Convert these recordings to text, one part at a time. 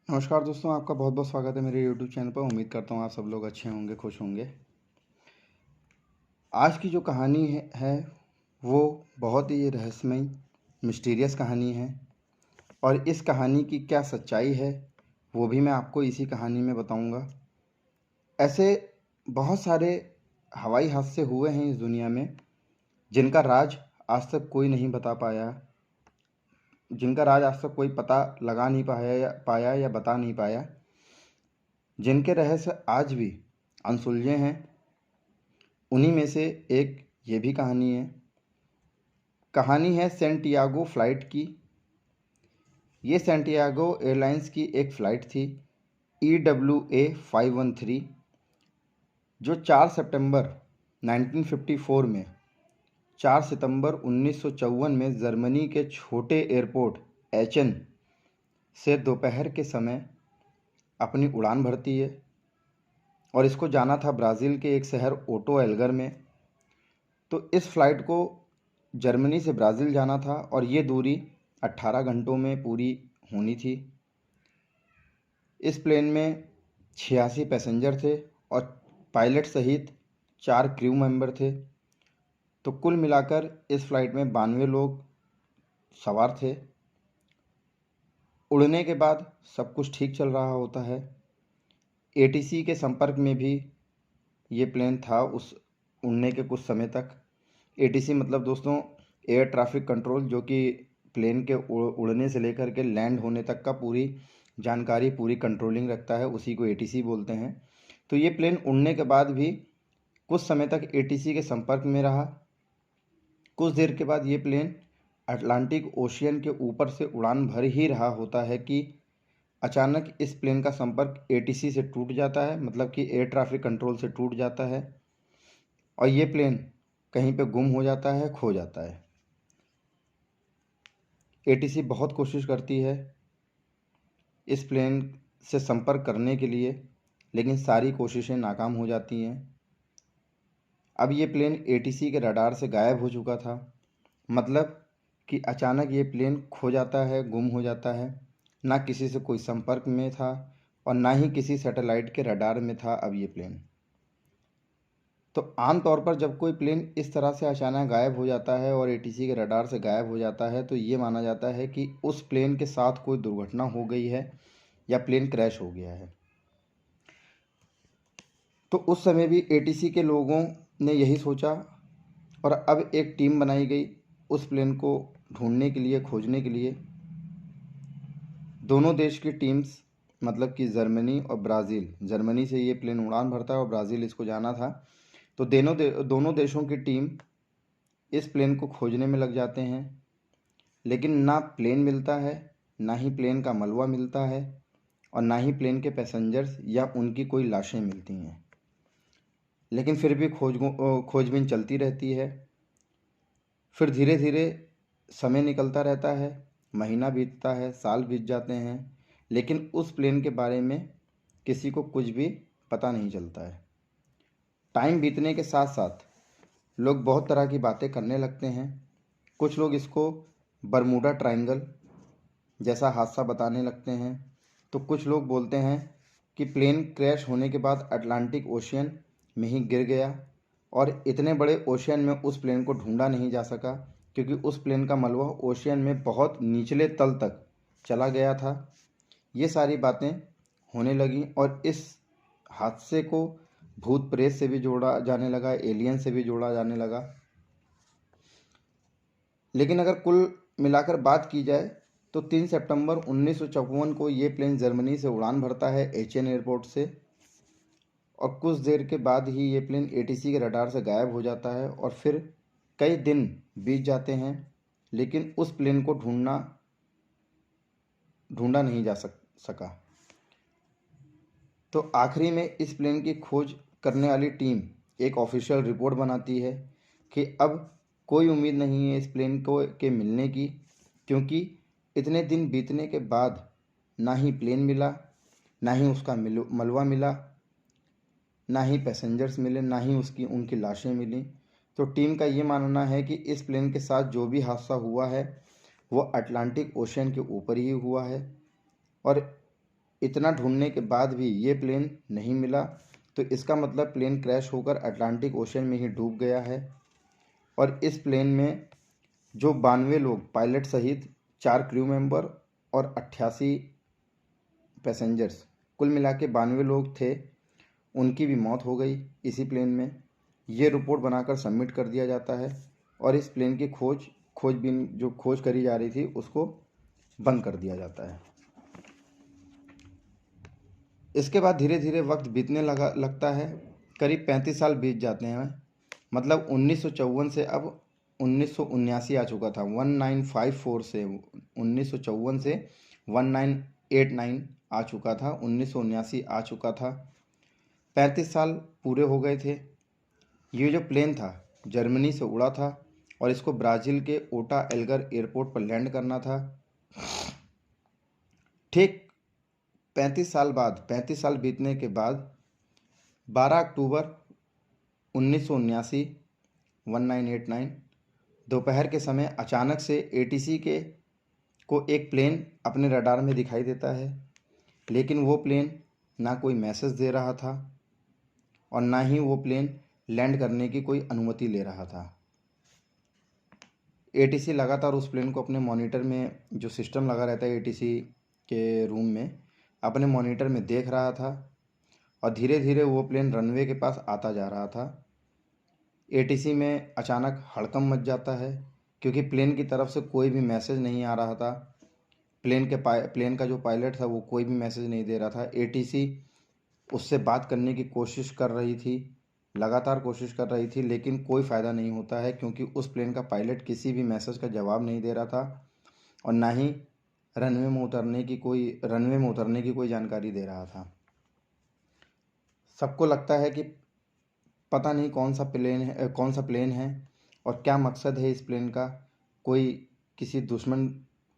नमस्कार दोस्तों, आपका बहुत बहुत स्वागत है मेरे YouTube चैनल पर। उम्मीद करता हूँ आप सब लोग अच्छे होंगे, खुश होंगे। आज की जो कहानी है वो बहुत ही रहस्यमय, मिस्टीरियस कहानी है। और इस कहानी की क्या सच्चाई है वो भी मैं आपको इसी कहानी में बताऊंगा। ऐसे बहुत सारे हवाई हादसे हुए हैं इस दुनिया में जिनका राज आज तक कोई नहीं बता पाया, जिनका राज आज तक कोई पता लगा नहीं पाया या बता नहीं पाया, जिनके रहस्य आज भी अनसुलझे हैं। उन्हीं में से एक ये भी कहानी है। कहानी है सैंटियागो फ़्लाइट की। ये सैंटियागो एयरलाइंस की एक फ़्लाइट थी EWA 513, जो 4 सितंबर 1954 में 4 सितंबर 1954 में जर्मनी के छोटे एयरपोर्ट एचेन से दोपहर के समय अपनी उड़ान भरती है। और इसको जाना था ब्राज़ील के एक शहर ओटो एलगर में। तो इस फ़्लाइट को जर्मनी से ब्राज़ील जाना था और ये दूरी 18 घंटों में पूरी होनी थी। इस प्लेन में 86 पैसेंजर थे और पायलट सहित 4 क्रू मेंबर थे। तो कुल मिलाकर इस फ़्लाइट में 92 लोग सवार थे। उड़ने के बाद सब कुछ ठीक चल रहा होता है। ATC के संपर्क में भी ये प्लेन था उस उड़ने के कुछ समय तक। ATC मतलब दोस्तों एयर ट्रैफिक कंट्रोल, जो कि प्लेन के उड़ने से लेकर के लैंड होने तक का पूरी जानकारी, पूरी कंट्रोलिंग रखता है, उसी को ATC बोलते हैं। तो ये प्लेन उड़ने के बाद भी कुछ समय तक ATC के संपर्क में रहा। कुछ देर के बाद ये प्लेन अटलांटिक ओशियन के ऊपर से उड़ान भर ही रहा होता है कि अचानक इस प्लेन का संपर्क ATC से टूट जाता है, मतलब कि एयर ट्रैफिक कंट्रोल से टूट जाता है और ये प्लेन कहीं पे गुम हो जाता है, खो जाता है। ATC बहुत कोशिश करती है इस प्लेन से संपर्क करने के लिए, लेकिन सारी कोशिशें नाकाम हो जाती हैं। अब ये प्लेन ATC के रडार से गायब हो चुका था, मतलब कि अचानक ये प्लेन खो जाता है, गुम हो जाता है। ना किसी से कोई संपर्क में था और ना ही किसी सैटेलाइट के रडार में था अब ये प्लेन। तो आम तौर पर जब कोई प्लेन इस तरह से अचानक गायब हो जाता है और ATC के रडार से गायब हो जाता है तो ये माना जाता है कि उस प्लेन के साथ कोई दुर्घटना हो गई है या प्लेन क्रैश हो गया है। तो उस समय भी ATC के लोगों ने यही सोचा और अब एक टीम बनाई गई उस प्लेन को ढूंढने के लिए, खोजने के लिए। दोनों देश की टीम्स, मतलब कि जर्मनी और ब्राज़ील, जर्मनी से ये प्लेन उड़ान भरता है और ब्राज़ील इसको जाना था। तो दोनों देशों की टीम इस प्लेन को खोजने में लग जाते हैं, लेकिन ना प्लेन मिलता है, ना ही प्लेन का मलबा मिलता है और ना ही प्लेन के पैसेंजर्स या उनकी कोई लाशें मिलती हैं। लेकिन फिर भी खोजबीन चलती रहती है। फिर धीरे धीरे समय निकलता रहता है, महीना बीतता है, साल बीत जाते हैं, लेकिन उस प्लेन के बारे में किसी को कुछ भी पता नहीं चलता है। टाइम बीतने के साथ साथ लोग बहुत तरह की बातें करने लगते हैं। कुछ लोग इसको बरमूडा ट्रायंगल जैसा हादसा बताने लगते हैं, तो कुछ लोग बोलते हैं कि प्लेन क्रैश होने के बाद अटलांटिक ओशियन में ही गिर गया और इतने बड़े ओशियन में उस प्लेन को ढूंढा नहीं जा सका, क्योंकि उस प्लेन का मलबा ओशियन में बहुत निचले तल तक चला गया था। ये सारी बातें होने लगी और इस हादसे को भूत प्रेत से भी जोड़ा जाने लगा, एलियन से भी जोड़ा जाने लगा। लेकिन अगर कुल मिलाकर बात की जाए तो 3 सितंबर 1954 को ये प्लेन जर्मनी से उड़ान भरता है एचएन एयरपोर्ट से और कुछ देर के बाद ही ये प्लेन ATC के रडार से गायब हो जाता है और फिर कई दिन बीत जाते हैं, लेकिन उस प्लेन को ढूंढा नहीं जा सका। तो आखिरी में इस प्लेन की खोज करने वाली टीम एक ऑफिशियल रिपोर्ट बनाती है कि अब कोई उम्मीद नहीं है इस प्लेन को के मिलने की, क्योंकि इतने दिन बीतने के बाद ना ही प्लेन मिला, ना ही उसका मलबा मिला, ना ही पैसेंजर्स मिले, ना ही उनकी लाशें मिली। तो टीम का ये मानना है कि इस प्लेन के साथ जो भी हादसा हुआ है वो अटलांटिक ओशियन के ऊपर ही हुआ है और इतना ढूंढने के बाद भी ये प्लेन नहीं मिला, तो इसका मतलब प्लेन क्रैश होकर अटलांटिक ओशन में ही डूब गया है। और इस प्लेन में जो 92 लोग पायलट सहित 4 क्रू मेंबर और 88 पैसेंजर्स, कुल मिला के 92 लोग थे, उनकी भी मौत हो गई इसी प्लेन में। ये रिपोर्ट बनाकर सबमिट कर दिया जाता है और इस प्लेन की खोजबीन जो खोज करी जा रही थी उसको बंद कर दिया जाता है। इसके बाद धीरे धीरे वक्त बीतने लगता है। करीब 35 साल बीत जाते हैं। मतलब 1954 से अब 1979 आ चुका था। 1954 से 1954 से 1989 आ चुका था। 1979 आ चुका था। 35 साल पूरे हो गए थे। ये जो प्लेन था जर्मनी से उड़ा था और इसको ब्राज़ील के ओटा एल्गर एयरपोर्ट पर लैंड करना था। ठीक 35 साल बीतने के बाद 12 अक्टूबर 1979 1989 दोपहर के समय अचानक से एटीसी को एक प्लेन अपने रडार में दिखाई देता है, लेकिन वो प्लेन ना कोई मैसेज दे रहा था और ना ही वो प्लेन लैंड करने की कोई अनुमति ले रहा था। एटीसी लगातार उस प्लेन को अपने मॉनिटर में, जो सिस्टम लगा रहता है एटीसी के रूम में, अपने मॉनिटर में देख रहा था और धीरे धीरे वो प्लेन रनवे के पास आता जा रहा था। एटीसी में अचानक हड़कंप मच जाता है क्योंकि प्लेन की तरफ से कोई भी मैसेज नहीं आ रहा था। प्लेन का जो पायलट था वो कोई भी मैसेज नहीं दे रहा था। एटीसी उससे बात करने की कोशिश कर रही थी, लगातार कोशिश कर रही थी, लेकिन कोई फ़ायदा नहीं होता है क्योंकि उस प्लेन का पायलट किसी भी मैसेज का जवाब नहीं दे रहा था और ना ही रनवे में उतरने की कोई जानकारी दे रहा था। सबको लगता है कि पता नहीं कौन सा प्लेन है और क्या मकसद है इस प्लेन का। किसी दुश्मन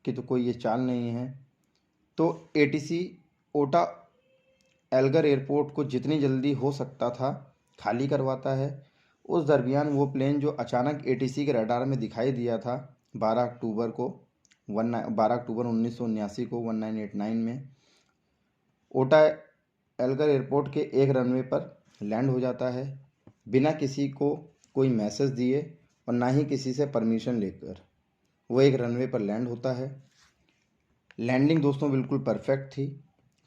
की तो कोई ये चाल नहीं है। तो एटीसी ओटा एल्गर एयरपोर्ट को जितनी जल्दी हो सकता था खाली करवाता है। उस दरमियान वो प्लेन जो अचानक एटीसी के रडार में दिखाई दिया था 12 अक्टूबर 1979 को 1989 में ओटा एल्गर एयरपोर्ट के एक रनवे पर लैंड हो जाता है, बिना किसी को कोई मैसेज दिए और ना ही किसी से परमिशन लेकर वो एक रनवे पर लैंड होता है। लैंडिंग दोस्तों बिल्कुल परफेक्ट थी।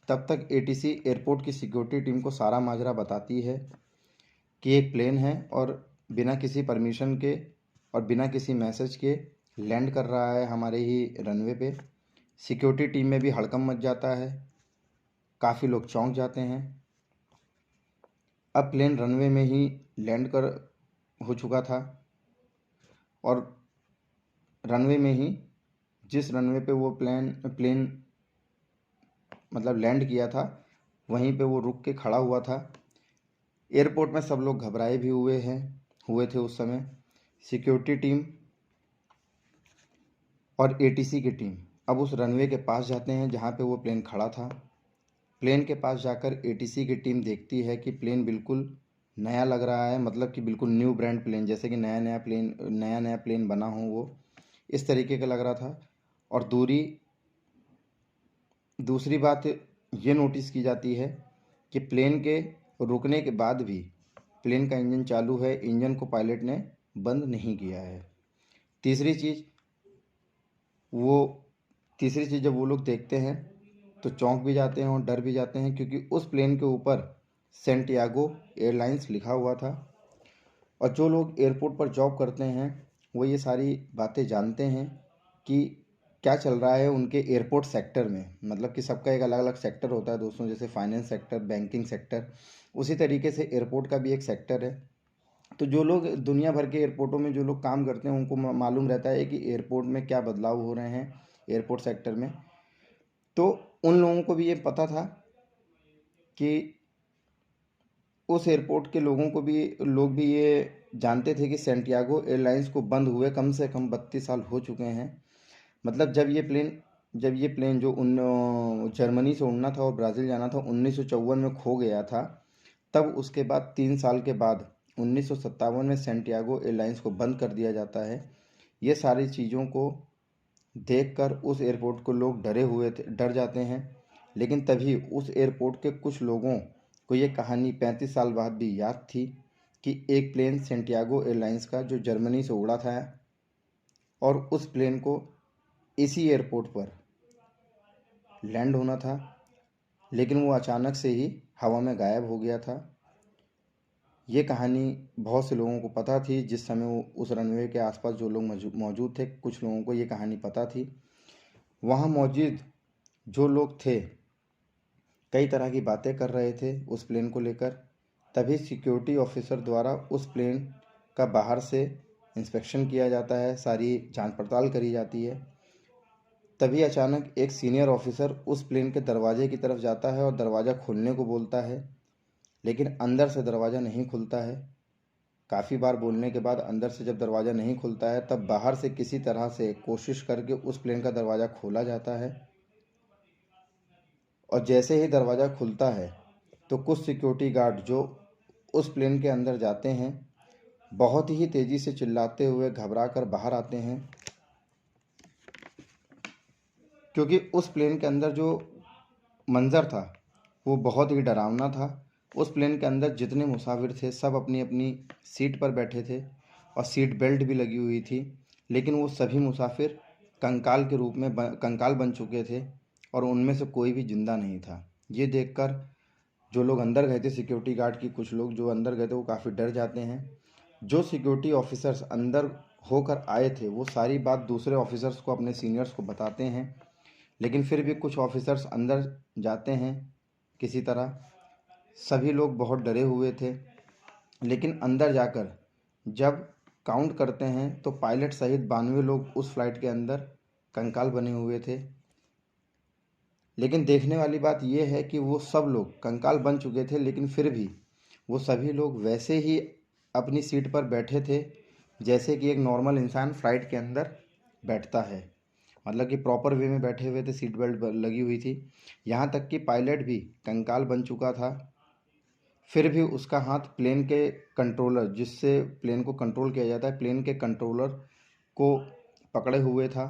तब तक एटीसी एयरपोर्ट की सिक्योरिटी टीम को सारा माजरा बताती है कि एक प्लेन है और बिना किसी परमिशन के और बिना किसी मैसेज के लैंड कर रहा है हमारे ही रनवे पे। सिक्योरिटी टीम में भी हड़कंप मच जाता है, काफ़ी लोग चौंक जाते हैं। अब प्लेन रनवे में ही लैंड कर हो चुका था और रनवे में ही जिस रनवे पे वो प्लेन मतलब लैंड किया था वहीं पे वो रुक के खड़ा हुआ था। एयरपोर्ट में सब लोग घबराए भी हुए थे उस समय। सिक्योरिटी टीम और एटीसी की टीम अब उस रनवे के पास जाते हैं जहाँ पे वो प्लेन खड़ा था। प्लेन के पास जाकर एटीसी की टीम देखती है कि प्लेन बिल्कुल नया लग रहा है, मतलब कि बिल्कुल न्यू ब्रांड प्लेन, जैसे कि नया नया प्लेन बना हो वो इस तरीके का लग रहा था। और दूसरी बात ये नोटिस की जाती है कि प्लेन के रुकने के बाद भी प्लेन का इंजन चालू है, इंजन को पायलट ने बंद नहीं किया है। तीसरी चीज़ जब वो लोग देखते हैं तो चौंक भी जाते हैं और डर भी जाते हैं क्योंकि उस प्लेन के ऊपर सेंटियागो एयरलाइंस लिखा हुआ था। और जो लोग एयरपोर्ट पर जॉब करते हैं वो ये सारी बातें जानते हैं कि क्या चल रहा है उनके एयरपोर्ट सेक्टर में। मतलब कि सबका एक अलग अलग सेक्टर होता है दोस्तों, जैसे फाइनेंस सेक्टर, बैंकिंग सेक्टर, उसी तरीके से एयरपोर्ट का भी एक सेक्टर है। तो जो लोग दुनिया भर के एयरपोर्टों में जो लोग काम करते हैं उनको मालूम रहता है कि एयरपोर्ट में क्या बदलाव हो रहे हैं एयरपोर्ट सेक्टर में। तो उन लोगों को भी ये पता था कि उस एयरपोर्ट के लोग भी ये जानते थे कि सेंटियागो एयरलाइंस को बंद हुए कम से कम 32 साल हो चुके हैं। मतलब जब ये प्लेन जो जर्मनी से उड़ना था और ब्राज़ील जाना था 1954 में खो गया था, तब उसके बाद 3 साल के बाद 1957 में सेंटियागो एयरलाइंस को बंद कर दिया जाता है। ये सारी चीज़ों को देखकर उस एयरपोर्ट को लोग डर जाते हैं लेकिन तभी उस एयरपोर्ट के कुछ लोगों को ये कहानी 35 साल बाद भी याद थी कि एक प्लेन सेंटियागो एयरलाइंस का जो जर्मनी से उड़ा था और उस प्लेन को इसी एयरपोर्ट पर लैंड होना था, लेकिन वो अचानक से ही हवा में गायब हो गया था। ये कहानी बहुत से लोगों को पता थी। जिस समय वो उस रनवे के आसपास जो लोग मौजूद थे, कुछ लोगों को ये कहानी पता थी। वहाँ मौजूद जो लोग थे कई तरह की बातें कर रहे थे उस प्लेन को लेकर। तभी सिक्योरिटी ऑफिसर द्वारा उस प्लेन का बाहर से इंस्पेक्शन किया जाता है, सारी जांच पड़ताल करी जाती है। तभी अचानक एक सीनियर ऑफिसर उस प्लेन के दरवाजे की तरफ जाता है और दरवाज़ा खोलने को बोलता है, लेकिन अंदर से दरवाज़ा नहीं खुलता है। काफ़ी बार बोलने के बाद अंदर से जब दरवाज़ा नहीं खुलता है, तब बाहर से किसी तरह से कोशिश करके उस प्लेन का दरवाज़ा खोला जाता है। और जैसे ही दरवाज़ा खुलता है तो कुछ सिक्योरिटी गार्ड जो उस प्लेन के अंदर जाते हैं, बहुत ही तेज़ी से चिल्लाते हुए घबरा कर बाहर आते हैं, क्योंकि उस प्लेन के अंदर जो मंज़र था वो बहुत ही डरावना था। उस प्लेन के अंदर जितने मुसाफिर थे सब अपनी अपनी सीट पर बैठे थे और सीट बेल्ट भी लगी हुई थी, लेकिन वो सभी मुसाफिर कंकाल के रूप में कंकाल बन चुके थे और उनमें से कोई भी जिंदा नहीं था। ये देखकर जो लोग अंदर गए थे, सिक्योरिटी गार्ड की कुछ लोग जो अंदर गए थे, वो काफ़ी डर जाते हैं। जो सिक्योरिटी ऑफिसर्स अंदर होकर आए थे वो सारी बात दूसरे ऑफिसर्स को, अपने सीनियर्स को बताते हैं, लेकिन फिर भी कुछ ऑफिसर्स अंदर जाते हैं किसी तरह। सभी लोग बहुत डरे हुए थे, लेकिन अंदर जाकर जब काउंट करते हैं तो पायलट सहित 92 लोग उस फ्लाइट के अंदर कंकाल बने हुए थे। लेकिन देखने वाली बात यह है कि वो सब लोग कंकाल बन चुके थे, लेकिन फिर भी वो सभी लोग वैसे ही अपनी सीट पर बैठे थे जैसे कि एक नॉर्मल इंसान फ्लाइट के अंदर बैठता है। मतलब कि प्रॉपर वे में बैठे हुए थे, सीट बेल्ट लगी हुई थी। यहाँ तक कि पायलट भी कंकाल बन चुका था, फिर भी उसका हाथ प्लेन के कंट्रोलर, जिससे प्लेन को कंट्रोल किया जाता है, प्लेन के कंट्रोलर को पकड़े हुए था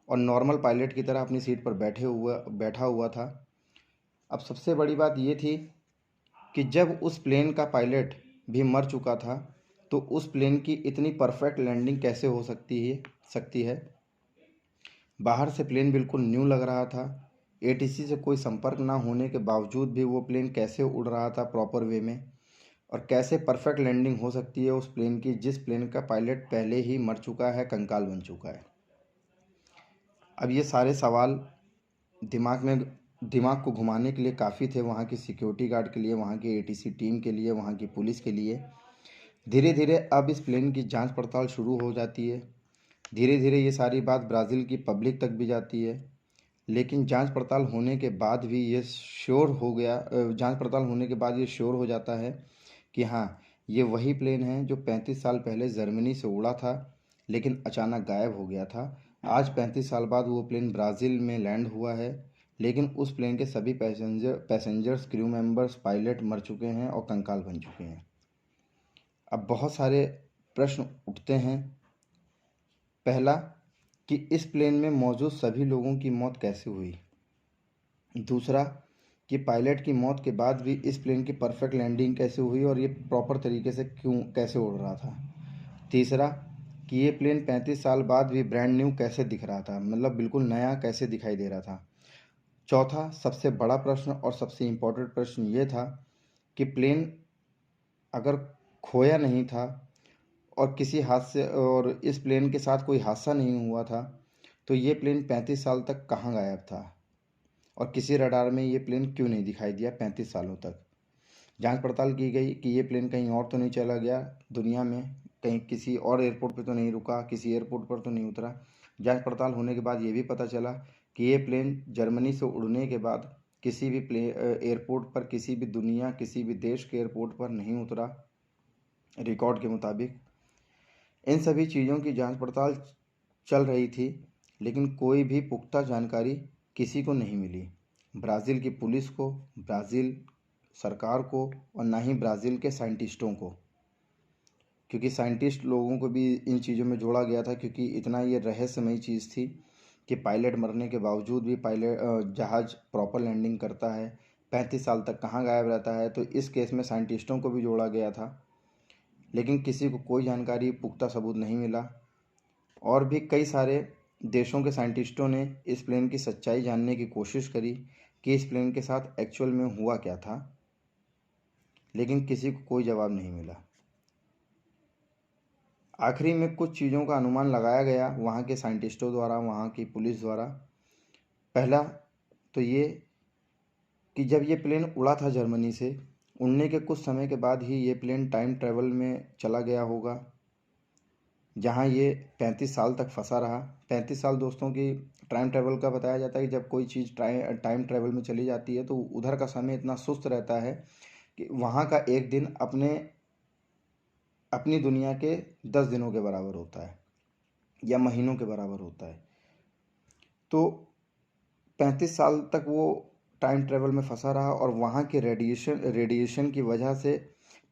और नॉर्मल पायलट की तरह अपनी सीट पर बैठा हुआ था। अब सबसे बड़ी बात ये थी कि जब उस प्लेन का पायलट भी मर चुका था तो उस प्लेन की इतनी परफेक्ट लैंडिंग कैसे हो सकती है। बाहर से प्लेन बिल्कुल न्यू लग रहा था। एटीसी से कोई संपर्क ना होने के बावजूद भी वो प्लेन कैसे उड़ रहा था प्रॉपर वे में, और कैसे परफेक्ट लैंडिंग हो सकती है उस प्लेन की, जिस प्लेन का पायलट पहले ही मर चुका है, कंकाल बन चुका है। अब ये सारे सवाल दिमाग को घुमाने के लिए काफ़ी थे, वहाँ की सिक्योरिटी गार्ड के लिए, वहाँ की एटीसी टीम के लिए, वहाँ की पुलिस के लिए। धीरे धीरे अब इस प्लेन की जांच पड़ताल शुरू हो जाती है। धीरे धीरे ये सारी बात ब्राज़ील की पब्लिक तक भी जाती है। लेकिन जांच पड़ताल होने के बाद भी ये श्योर हो गया, जांच पड़ताल होने के बाद ये श्योर हो जाता है कि हाँ, ये वही प्लेन है जो 35 साल पहले जर्मनी से उड़ा था, लेकिन अचानक गायब हो गया था। आज 35 साल बाद वो प्लेन ब्राज़ील में लैंड हुआ है, लेकिन उस प्लेन के सभी पैसेंजर्स, क्रू मेंबर्स, पायलट मर चुके हैं और कंकाल बन चुके हैं। अब बहुत सारे प्रश्न उठते हैं। पहला, कि इस प्लेन में मौजूद सभी लोगों की मौत कैसे हुई। दूसरा, कि पायलट की मौत के बाद भी इस प्लेन की परफेक्ट लैंडिंग कैसे हुई और ये प्रॉपर तरीके से कैसे उड़ रहा था। तीसरा, कि ये प्लेन 35 साल बाद भी ब्रांड न्यू कैसे दिख रहा था, मतलब बिल्कुल नया कैसे दिखाई दे रहा था। चौथा, सबसे बड़ा प्रश्न और सबसे इम्पोर्टेंट प्रश्न ये था कि प्लेन अगर खोया नहीं था और किसी हादसे और इस प्लेन के साथ कोई हादसा नहीं हुआ था, तो ये प्लेन 35 साल तक कहाँ गायब था और किसी रडार में ये प्लेन क्यों नहीं दिखाई दिया 35 सालों तक। जांच पड़ताल की गई कि ये प्लेन कहीं और तो नहीं चला गया दुनिया में, कहीं किसी और एयरपोर्ट पे तो नहीं रुका, किसी एयरपोर्ट पर तो नहीं उतरा। जांच पड़ताल होने के बाद ये भी पता चला कि ये प्लेन जर्मनी से उड़ने के बाद किसी भी एयरपोर्ट पर, किसी भी दुनिया, किसी भी देश के एयरपोर्ट पर नहीं उतरा रिकॉर्ड के मुताबिक। इन सभी चीज़ों की जांच पड़ताल चल रही थी, लेकिन कोई भी पुख्ता जानकारी किसी को नहीं मिली। ब्राज़ील की पुलिस को, ब्राज़ील सरकार को, और ना ही ब्राज़ील के साइंटिस्टों को, क्योंकि साइंटिस्ट लोगों को भी इन चीज़ों में जोड़ा गया था, क्योंकि इतना ये रहस्यमयी चीज़ थी कि पायलट मरने के बावजूद भी जहाज़ प्रॉपर लैंडिंग करता है, 35 साल तक कहाँ गायब रहता है। तो इस केस में साइंटिस्टों को भी जोड़ा गया था, लेकिन किसी को कोई जानकारी, पुख्ता सबूत नहीं मिला। और भी कई सारे देशों के साइंटिस्टों ने इस प्लेन की सच्चाई जानने की कोशिश करी कि इस प्लेन के साथ एक्चुअल में हुआ क्या था, लेकिन किसी को कोई जवाब नहीं मिला। आखिरी में कुछ चीज़ों का अनुमान लगाया गया वहाँ के साइंटिस्टों द्वारा, वहाँ की पुलिस द्वारा। पहला तो ये कि जब ये प्लेन उड़ा था जर्मनी से, उड़ने के कुछ समय के बाद ही ये प्लेन टाइम ट्रैवल में चला गया होगा, जहाँ ये 35 साल तक फंसा रहा। 35 साल दोस्तों की टाइम ट्रैवल का बताया जाता है कि जब कोई चीज़ टाइम ट्रैवल में चली जाती है तो उधर का समय इतना सुस्त रहता है कि वहाँ का एक दिन अपनी दुनिया के 10 दिनों के बराबर होता है या महीनों के बराबर होता है। तो 35 साल तक वो टाइम ट्रैवल में फंसा रहा और वहाँ के रेडिएशन की वजह से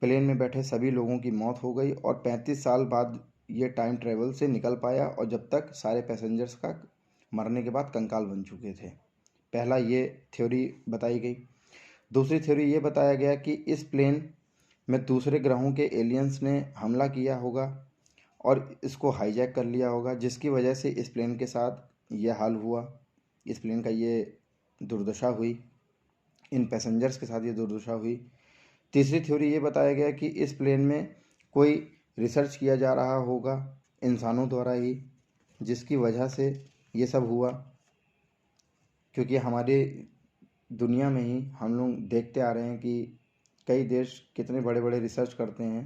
प्लेन में बैठे सभी लोगों की मौत हो गई और 35 साल बाद ये टाइम ट्रैवल से निकल पाया, और जब तक सारे पैसेंजर्स का मरने के बाद कंकाल बन चुके थे। पहला ये थ्योरी बताई गई। दूसरी थ्योरी ये बताया गया कि इस प्लेन में दूसरे ग्रहों के एलियंस ने हमला किया होगा और इसको हाईजैक कर लिया होगा, जिसकी वजह से इस प्लेन के साथ ये हाल हुआ, इस प्लेन का ये दुर्दशा हुई, इन पैसेंजर्स के साथ ये दुर्दशा हुई। तीसरी थ्योरी ये बताया गया कि इस प्लेन में कोई रिसर्च किया जा रहा होगा इंसानों द्वारा ही, जिसकी वजह से ये सब हुआ। क्योंकि हमारे दुनिया में ही हम लोग देखते आ रहे हैं कि कई देश कितने बड़े बड़े रिसर्च करते हैं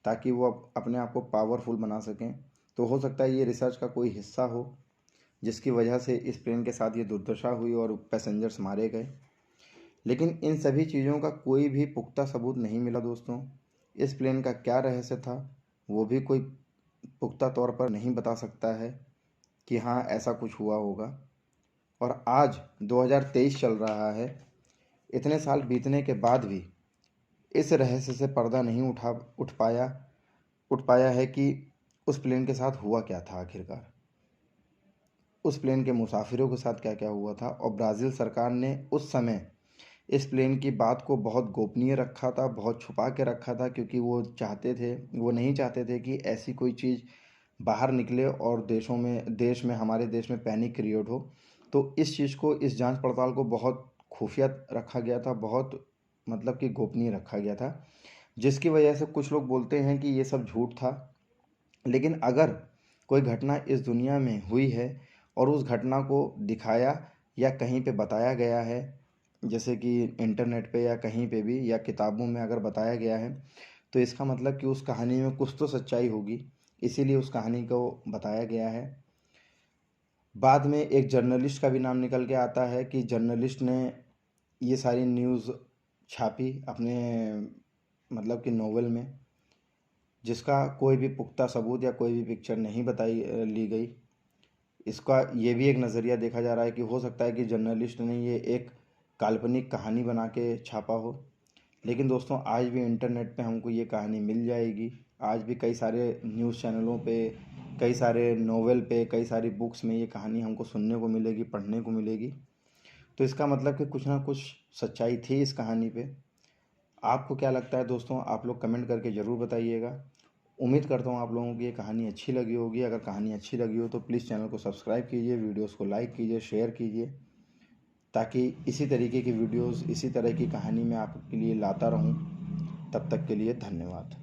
ताकि वो अपने आप को पावरफुल बना सकें। तो हो सकता है ये रिसर्च का कोई हिस्सा हो, जिसकी वजह से इस प्लेन के साथ ये दुर्दशा हुई और पैसेंजर्स मारे गए। लेकिन इन सभी चीज़ों का कोई भी पुख्ता सबूत नहीं मिला दोस्तों। इस प्लेन का क्या रहस्य था वो भी कोई पुख्ता तौर पर नहीं बता सकता है कि हाँ ऐसा कुछ हुआ होगा। और आज 2023 चल रहा है, इतने साल बीतने के बाद भी इस रहस्य से पर्दा नहीं उठ पाया है कि उस प्लेन के साथ हुआ क्या था आखिरकार, उस प्लेन के मुसाफिरों के साथ क्या क्या हुआ था। और ब्राज़ील सरकार ने उस समय इस प्लेन की बात को बहुत गोपनीय रखा था, बहुत छुपा के रखा था, क्योंकि वो नहीं चाहते थे कि ऐसी कोई चीज़ बाहर निकले और हमारे देश में पैनिक क्रिएट हो। तो इस चीज़ को, इस जांच पड़ताल को बहुत खुफिया रखा गया था, बहुत मतलब कि गोपनीय रखा गया था, जिसकी वजह से कुछ लोग बोलते हैं कि ये सब झूठ था। लेकिन अगर कोई घटना इस दुनिया में हुई है और उस घटना को दिखाया या कहीं पे बताया गया है, जैसे कि इंटरनेट पे या कहीं पे भी या किताबों में अगर बताया गया है, तो इसका मतलब कि उस कहानी में कुछ तो सच्चाई होगी, इसीलिए उस कहानी को बताया गया है। बाद में एक जर्नलिस्ट का भी नाम निकल के आता है कि जर्नलिस्ट ने ये सारी न्यूज़ छापी अपने मतलब कि नोवेल में, जिसका कोई भी पुख्ता सबूत या कोई भी पिक्चर नहीं ली गई। इसका ये भी एक नज़रिया देखा जा रहा है कि हो सकता है कि जर्नलिस्ट ने ये एक काल्पनिक कहानी बना के छापा हो। लेकिन दोस्तों आज भी इंटरनेट पे हमको ये कहानी मिल जाएगी। आज भी कई सारे न्यूज़ चैनलों पे, कई सारे नोवेल पे, कई सारी बुक्स में ये कहानी हमको सुनने को मिलेगी, पढ़ने को मिलेगी। तो इसका मतलब कि कुछ ना कुछ सच्चाई थी इस कहानी पे। आपको क्या लगता है दोस्तों, आप लोग कमेंट करके ज़रूर बताइएगा। उम्मीद करता हूँ आप लोगों को ये कहानी अच्छी लगी होगी। अगर कहानी अच्छी लगी हो तो प्लीज़ चैनल को सब्सक्राइब कीजिए, वीडियोस को लाइक कीजिए, शेयर कीजिए, ताकि इसी तरीके की वीडियोस, इसी तरह की कहानी मैं आपके लिए लाता रहूं। तब तक के लिए धन्यवाद।